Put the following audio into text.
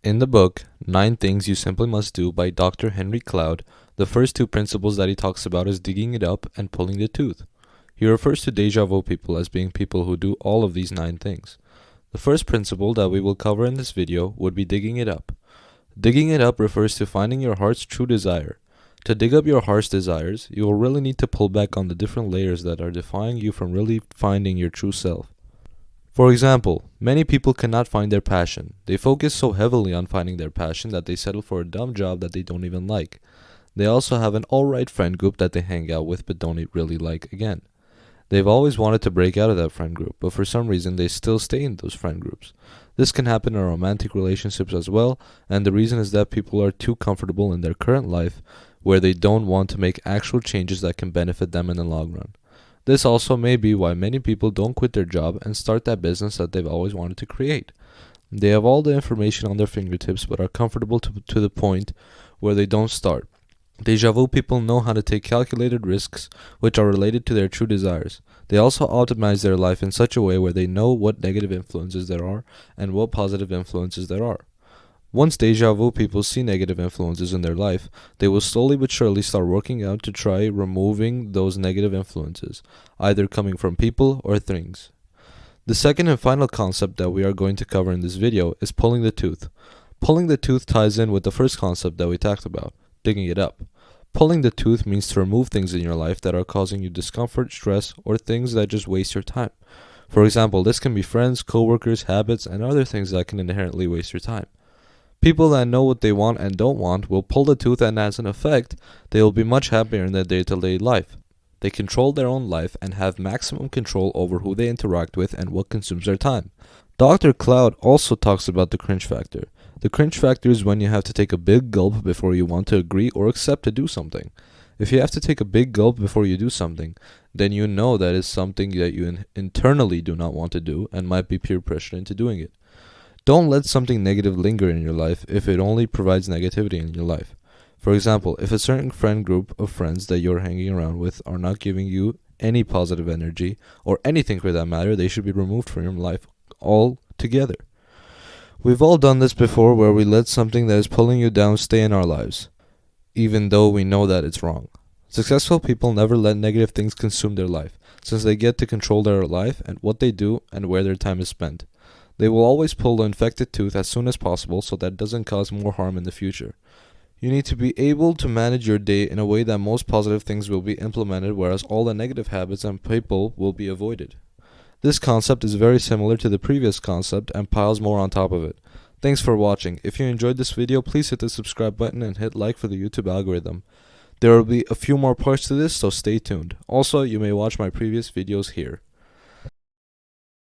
In the book, 9 Things You Simply Must Do by Dr. Henry Cloud, the first two principles that he talks about is digging it up and pulling the tooth. He refers to deja vu people as being people who do all of these 9 things. The first principle that we will cover in this video would be digging it up. Digging it up refers to finding your heart's true desire. To dig up your heart's desires, you will really need to pull back on the different layers that are defining you from really finding your true self. For example, many people cannot find their passion. They focus so heavily on finding their passion that they settle for a dumb job that they don't even like. They also have an alright friend group that they hang out with but don't really like again. They've always wanted to break out of that friend group, but for some reason they still stay in those friend groups. This can happen in romantic relationships as well, and the reason is that people are too comfortable in their current life where they don't want to make actual changes that can benefit them in the long run. This also may be why many people don't quit their job and start that business that they've always wanted to create. They have all the information on their fingertips but are comfortable to the point where they don't start. Deja vu people know how to take calculated risks which are related to their true desires. They also optimize their life in such a way where they know what negative influences there are and what positive influences there are. Once deja vu people see negative influences in their life, they will slowly but surely start working out to try removing those negative influences, either coming from people or things. The second and final concept that we are going to cover in this video is pulling the tooth. Pulling the tooth ties in with the first concept that we talked about, digging it up. Pulling the tooth means to remove things in your life that are causing you discomfort, stress, or things that just waste your time. For example, this can be friends, coworkers, habits, and other things that can inherently waste your time. People that know what they want and don't want will pull the tooth, and as an effect, they will be much happier in their day-to-day life. They control their own life and have maximum control over who they interact with and what consumes their time. Dr. Cloud also talks about the cringe factor. The cringe factor is when you have to take a big gulp before you want to agree or accept to do something. If you have to take a big gulp before you do something, then you know that is something that you internally do not want to do and might be peer pressured into doing it. Don't let something negative linger in your life if it only provides negativity in your life. For example, if a certain friend group of friends that you're hanging around with are not giving you any positive energy, or anything for that matter, they should be removed from your life altogether. We've all done this before, where we let something that is pulling you down stay in our lives, even though we know that it's wrong. Successful people never let negative things consume their life, since they get to control their life and what they do and where their time is spent. They will always pull the infected tooth as soon as possible so that it doesn't cause more harm in the future. You need to be able to manage your day in a way that most positive things will be implemented, whereas all the negative habits and people will be avoided. This concept is very similar to the previous concept and piles more on top of it. Thanks for watching. If you enjoyed this video, please hit the subscribe button and hit like for the YouTube algorithm. There will be a few more parts to this, so stay tuned. Also, you may watch my previous videos here.